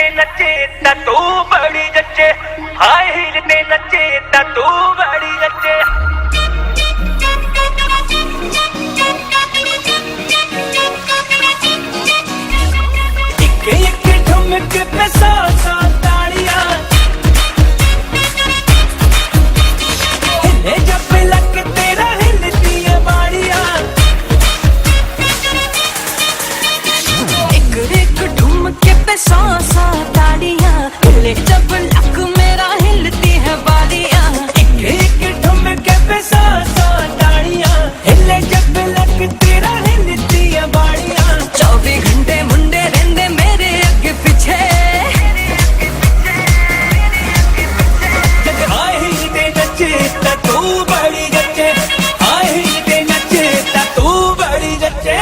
ते नचे ता तू बड़ी जचे, हाई हील ते नचे ता तू बड़ी जचे। एक ठुमक पे सौ सौ ताड़ियां, हिले जब लग तेरा हिलती है बाड़ियां। एक ठुमके पे सौ सौ ताड़ियां, हिले जब लग मेरा हिलती है बाड़ियां। एक ठुमके पे सौ सौ ताड़ियां, हिले जब लग तेरा हिलती है बाड़ियां। 24 घंटे मुंडे रहंदे मेरे अगे पीछे, हाई हील ते नचे ता तू बड़ी जचे, हाई हील ते नचे ता तू बड़ी जचे।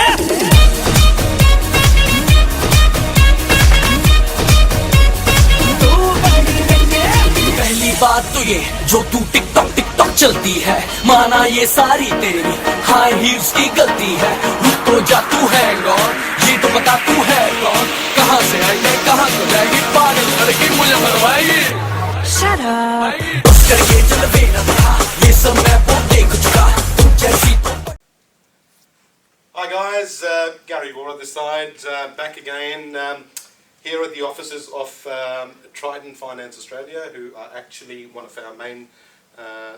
पहली बात तो ये जो तू टिकटॉक चलती है, माना ये सारी तेरी हाई हील्स की गलती है। रुक तो जा, तू है कौन, ये तो बता तू है कौन, कहाँ से आई है कहाँ को जाएगी, पागल करके मुझे मरवाएगी। Shut up. बस करके चल बेना था, ये सब मैं वो देख चुका, तुम जैसी तो। Hi guys, Gary Kapoor this side, back again here at the offices of Trident Finance Australia, who are actually one of our main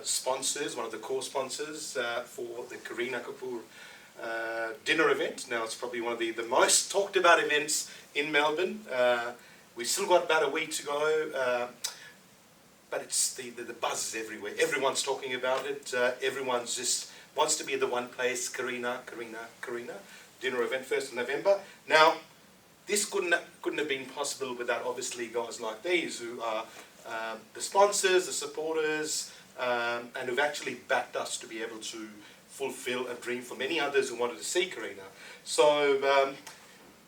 sponsors, one of the core sponsors for the Kareena Kapoor dinner event. Now it's probably one of the most talked about events in Melbourne. We've still got about a week to go, but it's the buzz is everywhere. Everyone's talking about it. Everyone's just wants to be at the one place, Kareena dinner event, 1st of November. Now, this couldn't have been possible without obviously guys like these who are the sponsors, the supporters, and who've actually backed us to be able to fulfill a dream for many others who wanted to see Kareena. So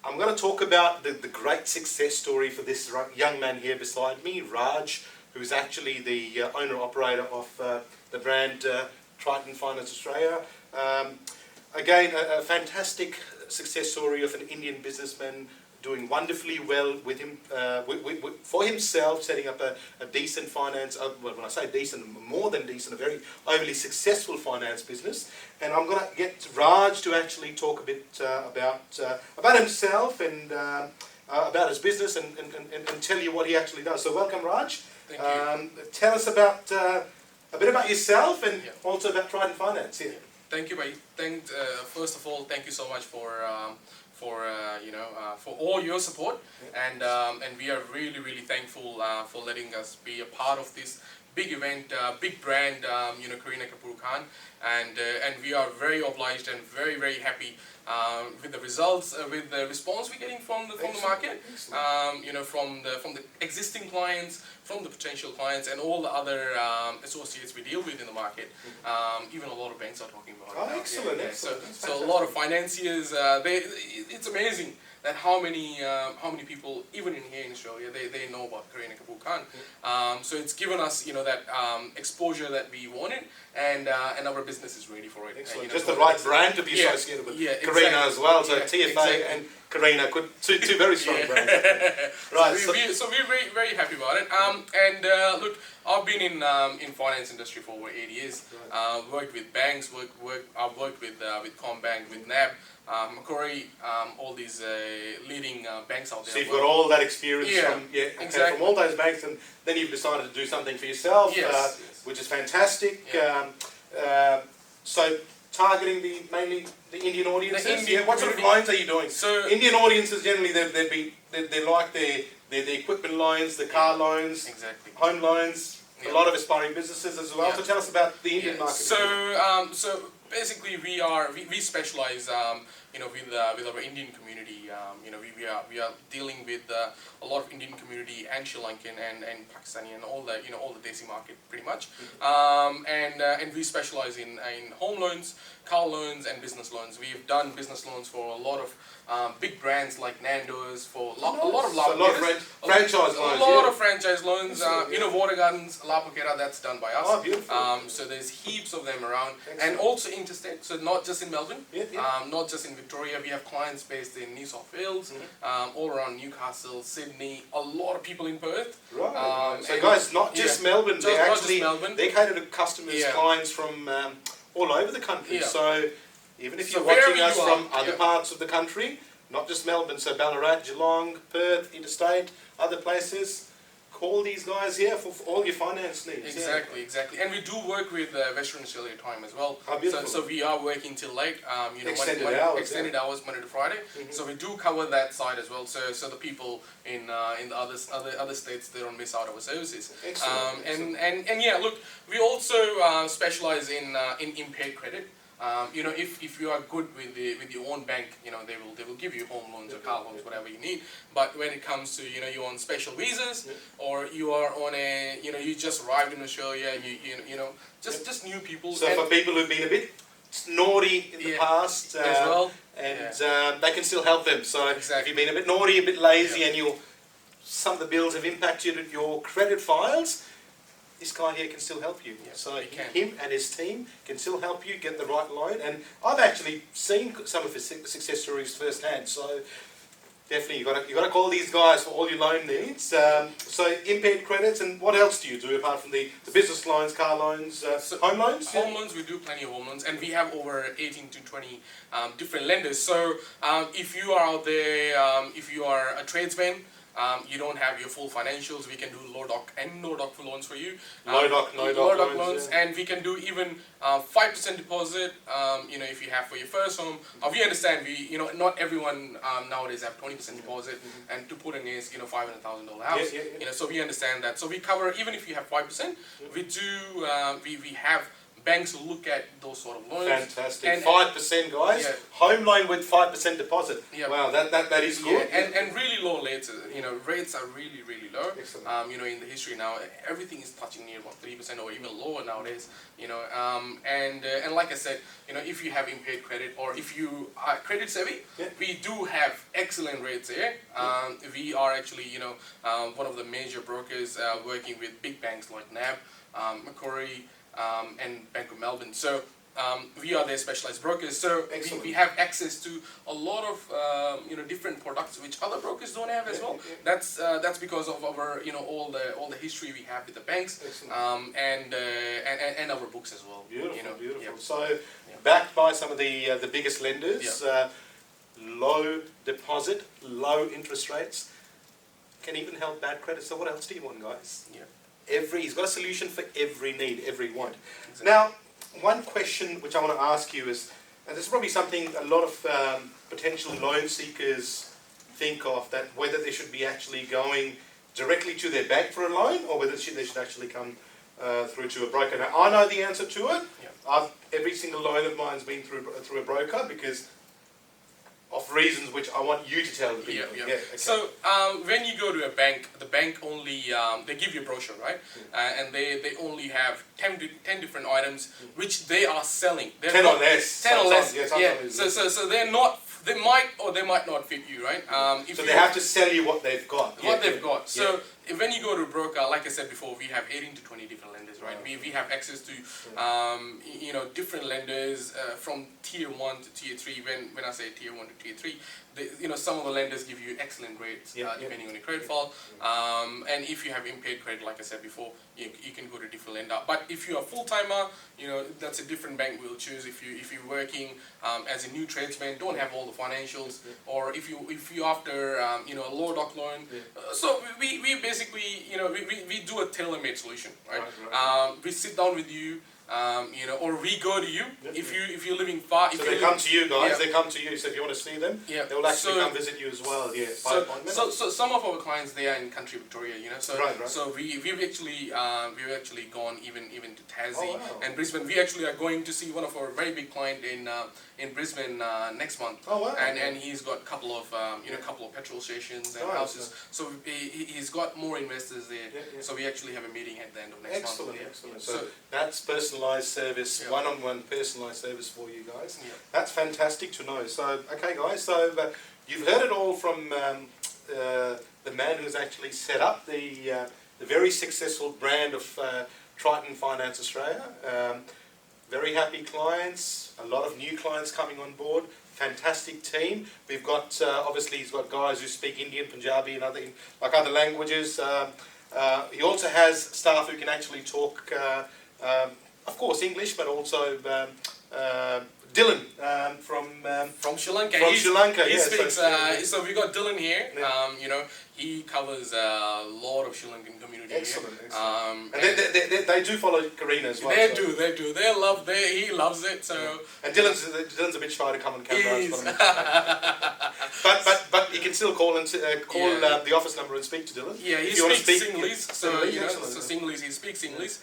I'm going to talk about the great success story for this young man here beside me, Raj, who's actually the owner-operator of the brand Triton Finance Australia. Again, a fantastic success story of an Indian businessman doing wonderfully well with him, for himself, setting up a decent finance, well, when I say decent, more than decent, a very overly successful finance business. And I'm going to get Raj to actually talk a bit about himself and about his business and tell you what he actually does. So welcome, Raj. Thank you. Tell us about a bit about yourself and also about Trident Finance. Yeah. Thank you, mate. First of all, thank you so much for all your support, and we are really thankful for letting us be a part of this big event, big brand, Kareena Kapoor Khan, and we are very obliged and very happy with the results, with the response we're getting from the market, from the existing clients, from the potential clients, and all the other associates we deal with in the market. Even a lot of banks are talking about it. Oh, excellent, excellent. So a lot of financiers, it's amazing that how many people, even in here in Australia, they know about Kareena Kapoor Khan. So it's given us, that exposure that we wanted, and our business is ready for it. Excellent. Just the right brand to be associated with Kareena as well. So TFA and Kareena, two very strong brands. Right. So we're very happy about it. Look, I've been in finance industry for over 8 years. Worked with banks. I've worked with Combank, with NAB, Macquarie, all these leading banks out there. So you've got all that experience from all those banks, and then you've decided to do something for yourself, which is fantastic. So targeting mainly the Indian audiences. What sort of loans are you doing? So Indian audiences generally they like their equipment loans, the car loans, home loans. A lot of aspiring businesses as well. So tell us about the Indian market. So basically we specialize with our Indian community. We are dealing with a lot of Indian community and Sri Lankan and Pakistani and all the Desi market pretty much. And we specialize in home loans, car loans, and business loans. We've done business loans for a lot of big brands like Nando's, for a lot of Franchise a loans, lot yeah. of franchise loans. You know, Water Gardens, La Poquera, that's done by us. Oh, beautiful. So there's heaps of them around, and Excellent. also interstate. So not just in Melbourne, Yeah. not just in Victoria. We have clients based in New South Wales, all around Newcastle, Sydney. A lot of people in Perth. Right. So and- guys, not just Melbourne. Just- They're not just actually Melbourne. they cater to customers, Yeah. clients from all over the country. Yeah. So even if So you're watching wherever us you from are, other yeah. parts of the country, not just Melbourne, so Ballarat, Geelong, Perth, interstate, other places, call these guys here for all your finance needs. Exactly, exactly. And we do work with Western Australia time as well. Oh, beautiful. So we are working till late. You know, Extended hours, extended hours Monday to Friday. So we do cover that side as well. So the people in the other states, they don't miss out our services. Excellent. And yeah, look, we also specialize in impaired credit. You know, if you are good with your own bank, you know, they will give you home loans or car loans, whatever you need. But when it comes to, you know, you're on special visas, or you are on a, you know, you just arrived in Australia, you know, just new people. So and for people who've been a bit naughty in the Yeah. past, as well, and they can still help them. So if Exactly. you've been a bit naughty, a bit lazy, and some of the bills have impacted your credit files, this guy here can still help you. Yeah, So he can. him and his team can still help you get the right loan. And I've actually seen some of his success stories firsthand. So definitely you got to call these guys for all your loan needs. So impaired credits, and what else do you do apart from the business loans, car loans, home loans? Home loans, we do plenty of home loans, and we have over 18 to 20 different lenders. So if you are out there, if you are a tradesman, you don't have your full financials, we can do low doc and no doc loans for you. Low doc, no doc loans, loans, yeah. and we can do even 5% deposit. You know, if you have for your first home, we understand you know, not everyone nowadays have 20% deposit, and to put in is, you know, $500,000 house. Yeah. You know, so we understand that. So we cover, even if you have 5%, we do we have banks who look at those sort of loans. Fantastic. And- 5%, guys. Yeah. Home loan with 5% deposit. Yeah. Wow, that is good. Yeah, and really low rates. You know, rates are really low. Excellent. You know, in the history now, everything is touching near about 3% or even lower nowadays. You know, and like I said, you know, if you have impaired credit or if you are credit savvy, Yeah. we do have excellent rates here. We are actually, you know, one of the major brokers working with big banks like NAB, Macquarie, and Bank of Melbourne. So we are their specialized brokers. So Excellent. we have access to a lot of you know, different products which other brokers don't have as well. Yeah. That's because of our, you know, all the history we have with the banks, Excellent. and our books as well. Beautiful, you know, beautiful. yeah. So, backed by some of the biggest lenders, low deposit, low interest rates, can even help bad credit. So what else do you want, guys? Yeah. He's got a solution for every need, every want. Exactly. Now, one question which I want to ask you is, and this is probably something a lot of potential loan seekers think of, that whether they should be actually going directly to their bank for a loan, or whether they should actually come through to a broker. Now, I know the answer to it. Yeah. Every single loan of mine's been through a broker because of reasons which I want you to tell the people. Yeah. Okay. So when you go to a bank, the bank only they give you a brochure, right? And they only have 10 different items which they are selling. They're 10 not, or less. 10 or less. Yeah, Yeah. sometimes. So they're not. They might or they might not fit you, right? If So you, they have to sell you what they've got. what they've got. So when you go to a broker, like I said before, we have 18 to 20 different lenders, right? We have access to you know, different lenders from tier 1 to tier 3. When I say tier 1 to tier 3, you know, some of the lenders give you excellent rates depending on your credit file. And if you have impaired credit, like I said before, you can go to a different lender. But if you're a full-timer, you know, that's a different bank we'll choose. If you're working as a new tradesman, don't have all the financials, or if you after you know, a low doc loan. So we basically, you know, we do a tailor-made solution, right? We sit down with you. You know, or we go to you if you're living far. So they come to you guys. Yeah. They come to you. So if you want to see them, Yeah. they will actually So- come visit you as well. Yeah. By So, appointment. so some of our clients, they are in country Victoria, you know. So Right. so we've actually gone even to Tassie Oh, wow. and Brisbane. We actually are going to see one of our very big client in Brisbane next month. Oh, wow. And he's got a couple of you know, couple of petrol stations and Nice, houses. So he's got more investors there. Yeah. So we actually have a meeting at the end of next Excellent, month. Yeah. excellent. So, So that's personalised service, Yeah. one-on-one personalised service for you guys. Yeah. That's fantastic to know. So, okay, guys. So you've heard it all from the man who's actually set up the very successful brand of Triton Finance Australia. Very happy clients, a lot of new clients coming on board, fantastic team. We've got, obviously he's got guys who speak Indian, Punjabi and other languages. He also has staff who can actually talk, of course English, but also Dylan from Sri Lanka. From Sri Lanka, He yeah, speaks. so- So we got Dylan here. Yeah. You know, he covers a lot of Sri Lankan community. Excellent, here. excellent. And they do follow Kareena as well. They so- do. He loves it. So And Dylan's a bit shy to come on camera. He is. But you can still call the office number and speak to Dylan. yeah, he If you wanna speaks speak- Singlish. So Singlish, you know, excellent, so yeah. Singlish. He speaks English.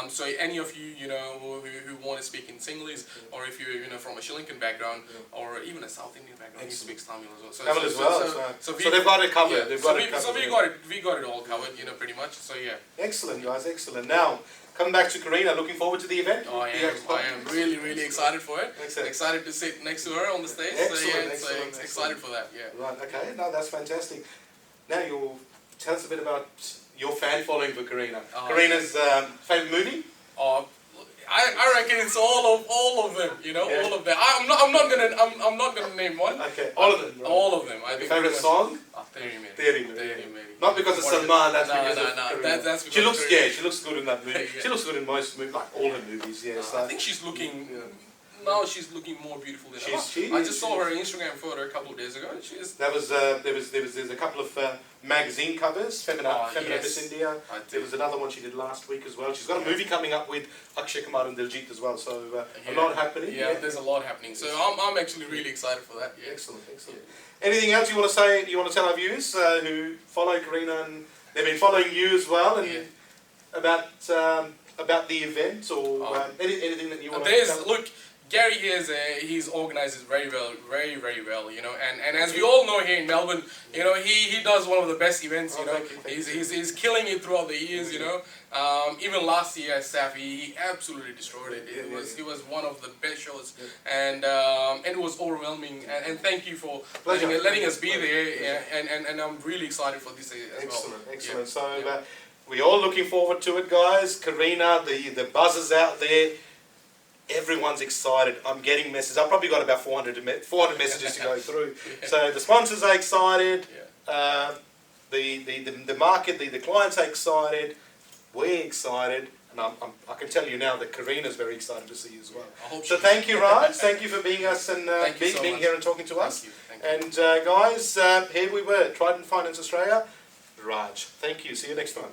So any of you, you know, who want to speak in Singlish, or if you're, you know, from a Sri Lankan background, or even a South Indian background, he speaks Tamil as well. So, Tamil as well. So So they've got it covered. Yeah, They've so got it covered. we got it all covered, you know, pretty much. So yeah. Excellent, guys, excellent. Now, coming back to Kareena, looking forward to the event? I am really excited for it. Excellent. Excited to sit next to her on the stage. Excellent, so excellent, excited for that. Yeah. Right, okay, no, that's fantastic. Now, you'll tell us a bit about your fan following for Kareena. Oh, Kareena's favourite movie? I reckon it's all of them. You know, Yeah. all of them. I'm not gonna name one. Okay, all of them. Right. All of them. I Your think favourite song? Theory Mary. Theory Mary. Theory Mary. Not because of Whatever. Salman, that's No, because no, of no, Kareena. that's She because looks, of Kareena. yeah, she looks good in that movie. Yeah. She looks good in most movies, like all her movies, yeah. So I think she's looking. Now she's looking more beautiful than ever. I just saw her Instagram photo a couple of days ago. She's that was there's a couple of magazine covers, Femina yes. Miss India. I did. There was another one she did last week as well. She's got a movie coming up with Akshay Kumar and Diljit as well. So a lot happening. Yeah, there's a lot happening. So I'm actually really excited for that. Yeah. Excellent, excellent. Anything else you want to say? You want to tell our viewers who follow Kareena and they've been following you as well, and about the event or anything that you want to tell? Look, Gary here he's organised it very well, you know, and as we all know here in Melbourne, you know, he does one of the best events, you know. Thank you. He's killing it throughout the years, you know. Even last year at SAF, he absolutely destroyed it. It was one of the best shows, and it was overwhelming. And thank you for letting us be there. Yeah, and I'm really excited for this as Excellent, well. excellent. So we're all looking forward to it, guys. Kareena, the buzz is out there. Everyone's excited. I'm getting messages. I've probably got about 400 messages to go through. So the sponsors are excited. The market, the clients are excited. We're excited. And I can tell you now that Kareena's very excited to see you as well. So thank you, Raj. Thank you for being us and being here and talking to us. Thank you. And guys, here we were, Trident Finance Australia. Raj. Thank you. See you next time.